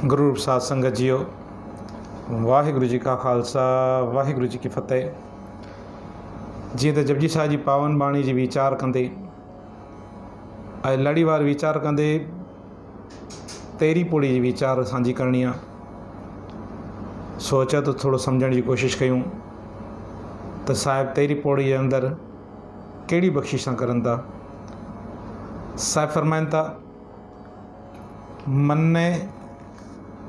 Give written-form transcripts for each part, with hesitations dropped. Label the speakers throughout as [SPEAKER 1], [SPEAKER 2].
[SPEAKER 1] गुरु रूप साध संगत जियो, वाहिगुरु जी का खालसा वाहिगुरु जी की फतेह। जीअं त जपजी साहिब जी पावन बाणी जी वीचार कंदे ऐं लड़ीवार वीचार कंदे तेरी पोड़ी जी वीचार असांजी करणी आहे। सोचा तो थोड़ो सम्झण जी कोशिश कयूं त साहिब तेरी पोड़ी जे अंदरि कहिड़ी बख़्शिशां करनि था। साहिब फरमाइनि था, मन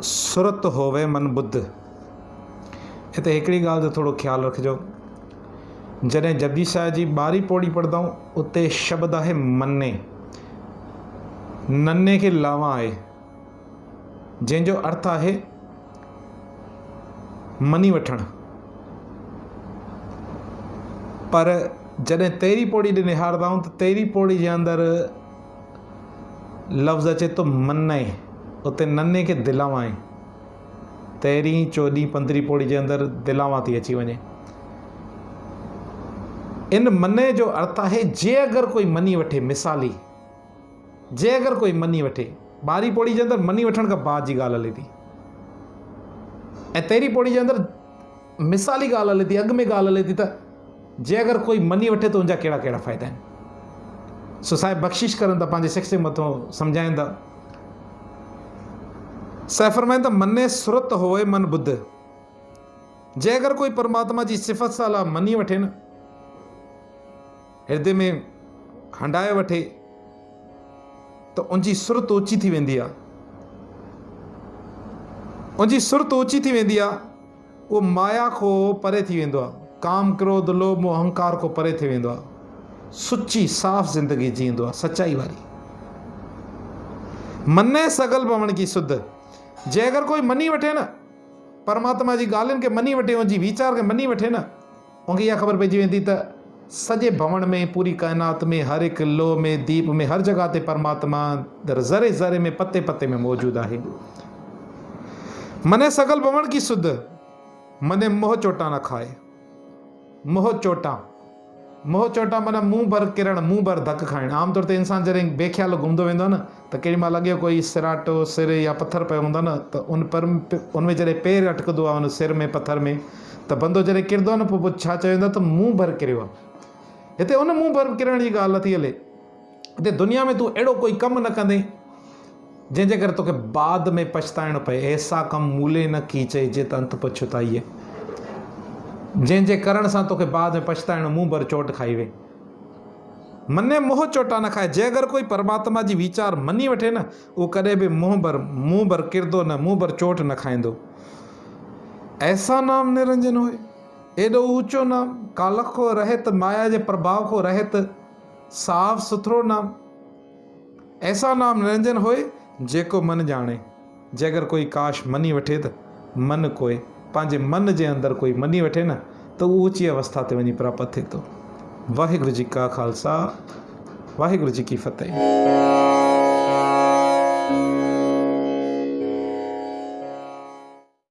[SPEAKER 1] सुरत होवे मन बुद्ध। हिते हिकिड़ी ॻाल्हि जो थोरो ख़्यालु रखिजो, जॾहिं जपजी साहिब जी 12वीं पौड़ी पढ़ंदा आहियूं उते शब्द आहे मने। नन्हे खे लावा आहे, जंहिंजो अर्थ आहे मनी वठणु। पर जॾहिं तेरी पौड़ी ॾे निहारंदा आहियूं त तेरी पौड़ी जे अंदरि लफ़्ज़ अचे थो मने, उते नन्हे खे दिलावा आहे। 13, 14, 15 पौड़ी जे अंदरि दिलावा थी अची वञे। इन मने जो अर्थ आहे जे अगरि कोई मनी वठे, मिसाली जे अगरि कोई मनी वठे। 12वीं पौड़ी जे अंदरि मनी वठण खां बाद जी ॻाल्हि हले थी, ऐं 13वीं पौड़ी जे अंदरि मिसाली ॻाल्हि हले थी, अॻु में ॻाल्हि हले थी त जे अगरि कोई मनी वठे त उनजा कहिड़ा कहिड़ा फ़ाइदा आहिनि। सो साहिब बख़्शिश करनि था, पंहिंजे सिक्स जे मथां सम्झाइनि था। साहिब फरमाइनि था, मने सुरत होए मन बुद्ध। जे अगरि कोई परमात्मा जी सिफ़त सां मनी वठे न, हृदय में हंडाए वठे त उनजी सुरत ऊची थी वेंदी आहे। उनजी सुरत ऊची थी वेंदी आहे, उहो माया खां परे थी वेंदो आहे, काम क्रोध लोभ मोह अहंकार खां परे थी वेंदो आहे, सुची साफ़ ज़िंदगी जींदो आहे, सच्चाई वारी। मने सगल भवण की सुध। जे अगरि कोई मनी वठे न, परमात्मा जी ॻाल्हियुनि खे मनी वठे, उनजी वीचार खे मनी वठे न, उनखे इहा ख़बर पइजी वेंदी त सॼे भवण में, पूरी काइनात में, हर हिकु लोह में, दीप में, हर जॻह ते परमात्मा ज़रे ज़रे में, पते पते में मौजूदु आहे। मने सगल भवण की सुध। मने मोह चोटा न खाए। मोह चोटा माना मुंहुं भर किरण, मुंहुं भर धक खाइणु। आमतौर ते इंसानु जॾहिं बेख्याल घुमंदो वेंदो आहे न, त केॾी महिल लॻे कोई सिराटो सिर या पथर पियो हूंदो न, त उनमें जॾहिं पेर अटकंदो आहे उन सिर में, पथर में, त बंदो जॾहिं किरंदो आहे न, पोइ छा चयो वेंदो आहे त मुंहुं भर किरियो आहे। हिते उन मुंहुं भर किरण जी ॻाल्हि नथी हले। हिते दुनिया में तूं अहिड़ो कोई कमु न कंदे जंहिंजे करे तोखे बाद में पछताइणो पए। ऐसा कम मूले न कीचइजे त अंत पछताईए। जंहिंजे करण सां तोखे बाद में पछताइणो, मुंहुं भर चोट खाई वे। मने मोह चोटा न खाए। जे अगरि कोई परमात्मा जी वीचार मनी वठे न, उहो कॾहिं बि मुंहुं भर किरंदो न, मुंहुं भर चोट न खाईंदो। ऐसा नाम निरंजन होए, एॾो ऊंचो नाम, कालख को रहित, माया जे प्रभाव को रहित, साफ़ सुथरो नाम। ऐसा नाम निरंजन होए जेको मन ॼाणे। जे अगरि कोई काश मनी वठे त मन कोई पंहिंजे मन जे अंदरि कोई मनी वठे न, त उहो ऊची अवस्था ते वञी प्राप्त थिए थो। वाहिगुरु जी का खालसा वाहिगुरु जी की फतेह।